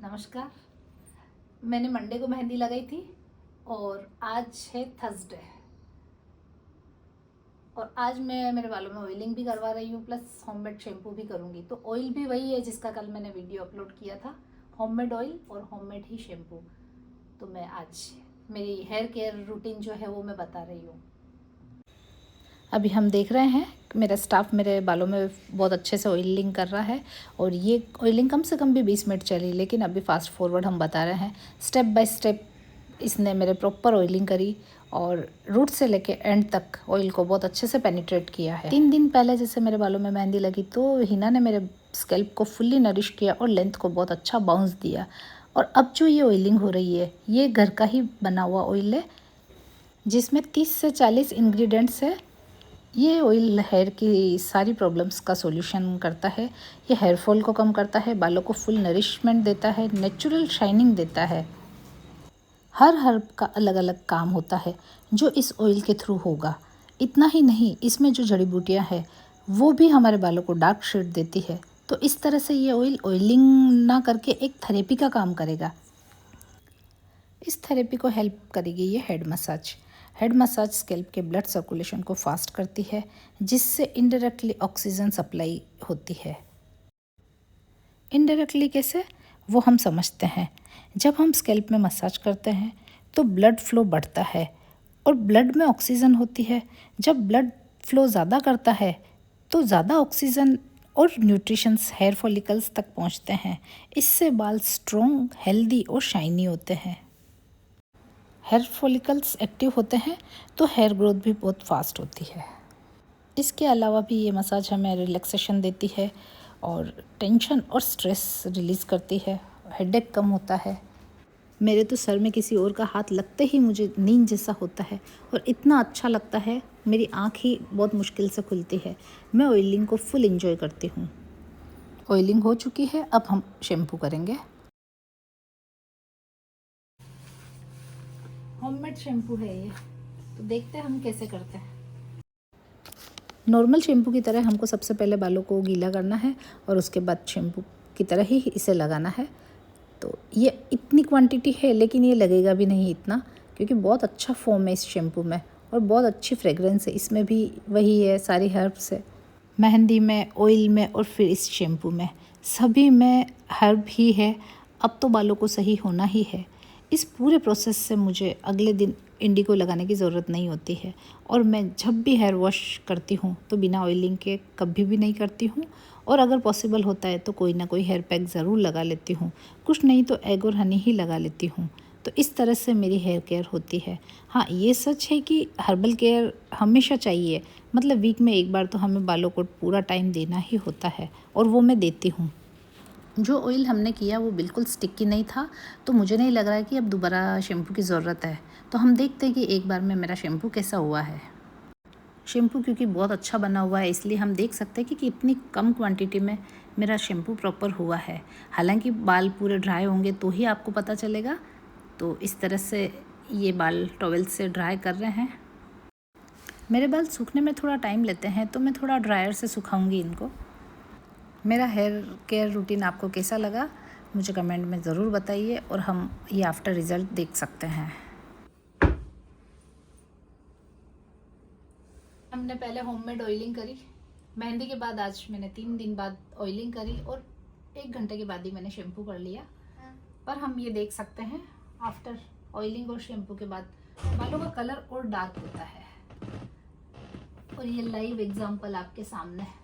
नमस्कार। मैंने मंडे को मेहंदी लगाई थी और आज है थर्सडे और आज मैं मेरे बालों में ऑयलिंग भी करवा रही हूँ प्लस होममेड शैम्पू भी करूँगी। तो ऑयल भी वही है जिसका कल मैंने वीडियो अपलोड किया था, होममेड ऑयल और होममेड ही शैम्पू। तो मैं आज मेरी हेयर केयर रूटीन जो है वो मैं बता रही हूँ। अभी हम देख रहे हैं मेरा स्टाफ मेरे बालों में बहुत अच्छे से ऑयलिंग कर रहा है और ये ऑयलिंग कम से कम भी 20 मिनट चली, लेकिन अभी फास्ट फॉरवर्ड हम बता रहे हैं। स्टेप बाय स्टेप इसने मेरे प्रॉपर ऑयलिंग करी और रूट से लेके एंड तक ऑयल को बहुत अच्छे से पेनिट्रेट किया है। 3 दिन पहले जैसे मेरे बालों में मेहंदी लगी तो हिना ने मेरे स्कैल्प को फुल्ली नरिश किया और लेंथ को बहुत अच्छा बाउंस दिया। और अब जो ये ऑयलिंग हो रही है ये घर का ही बना हुआ ऑयल है जिसमें 30 से 40 इंग्रेडिएंट्स है। ये ऑयल हेयर की सारी प्रॉब्लम्स का सॉल्यूशन करता है। ये हेयर फॉल को कम करता है, बालों को फुल नरिशमेंट देता है, नेचुरल शाइनिंग देता है। हर हर्ब का अलग अलग काम होता है जो इस ऑयल के थ्रू होगा। इतना ही नहीं, इसमें जो जड़ी बूटियाँ हैं वो भी हमारे बालों को डार्क शेड देती है। तो इस तरह से ये ऑयल ऑयलिंग ना करके एक थेरेपी का काम करेगा। इस थेरेपी को हेल्प करेगी ये head massage. Head massage scalp के ब्लड सर्कुलेशन को फास्ट करती है जिससे इनडायरेक्टली ऑक्सीजन सप्लाई होती है। इनडायरेक्टली कैसे, वो हम समझते हैं। जब हम स्कैल्प में मसाज करते हैं तो ब्लड फ्लो बढ़ता है और ब्लड में ऑक्सीजन होती है। जब ब्लड फ्लो ज़्यादा करता है तो ज़्यादा ऑक्सीजन और न्यूट्रिशंस हेयर फॉलिकल्स तक पहुंचते हैं। इससे बाल स्ट्रॉन्ग, हेल्दी और शाइनी होते हैं। हेयर फॉलिकल्स एक्टिव होते हैं तो हेयर ग्रोथ भी बहुत फास्ट होती है। इसके अलावा भी ये मसाज हमें रिलैक्सेशन देती है और टेंशन और स्ट्रेस रिलीज़ करती है। हेडेक कम होता है। मेरे तो सर में किसी और का हाथ लगते ही मुझे नींद जैसा होता है और इतना अच्छा लगता है, मेरी आँख ही बहुत मुश्किल से खुलती है। मैं ऑयलिंग को फुल एंजॉय करती हूँ। ऑयलिंग हो चुकी है, अब हम शैम्पू करेंगे। होममेड शैम्पू है ये, तो देखते हैं हम कैसे करते हैं। नॉर्मल शैम्पू की तरह हमको सबसे पहले बालों को गीला करना है और उसके बाद शैम्पू की तरह ही इसे लगाना है। तो ये इतनी क्वांटिटी है लेकिन ये लगेगा भी नहीं इतना, क्योंकि बहुत अच्छा फोम है इस शैम्पू में और बहुत अच्छी फ्रेगरेंस है। इसमें भी वही है, सारी हर्ब्स है। मेहंदी में, ऑयल में और फिर इस शैम्पू में, सभी में हर्ब ही है। अब तो बालों को सही होना ही है। इस पूरे प्रोसेस से मुझे अगले दिन इंडिगो लगाने की ज़रूरत नहीं होती है और मैं जब भी हेयर वॉश करती हूँ तो बिना ऑयलिंग के कभी भी नहीं करती हूँ। और अगर पॉसिबल होता है तो कोई ना कोई हेयर पैक ज़रूर लगा लेती हूँ, कुछ नहीं तो एग और हनी ही लगा लेती हूँ। तो इस तरह से मेरी हेयर केयर होती है। हाँ, ये सच है कि हर्बल केयर हमेशा चाहिए, मतलब वीक में एक बार तो हमें बालों को पूरा टाइम देना ही होता है और वो मैं देती हूँ। जो ऑयल हमने किया वो बिल्कुल स्टिकी नहीं था, तो मुझे नहीं लग रहा है कि अब दोबारा शैम्पू की ज़रूरत है। तो हम देखते हैं कि एक बार में मेरा शैम्पू कैसा हुआ है। शैम्पू क्योंकि बहुत अच्छा बना हुआ है इसलिए हम देख सकते हैं कि इतनी कम क्वांटिटी में मेरा शैम्पू प्रॉपर हुआ है। हालांकि बाल पूरे ड्राई होंगे तो ही आपको पता चलेगा। तो इस तरह से ये बाल टॉवेल से ड्राई कर रहे हैं। मेरे बाल सूखने में थोड़ा टाइम लेते हैं तो मैं थोड़ा ड्रायर से सुखाऊंगी इनको। मेरा हेयर केयर रूटीन आपको कैसा लगा मुझे कमेंट में ज़रूर बताइए और हम ये आफ्टर रिज़ल्ट देख सकते हैं। हमने पहले होममेड ऑयलिंग करी, मेहंदी के बाद आज मैंने 3 दिन बाद ऑयलिंग करी और 1 घंटे के बाद ही मैंने शैम्पू कर लिया। पर हम ये देख सकते हैं आफ्टर ऑयलिंग और शैम्पू के बाद बालों का कलर और डार्क होता है और ये लाइव एग्जांपल आपके सामने है।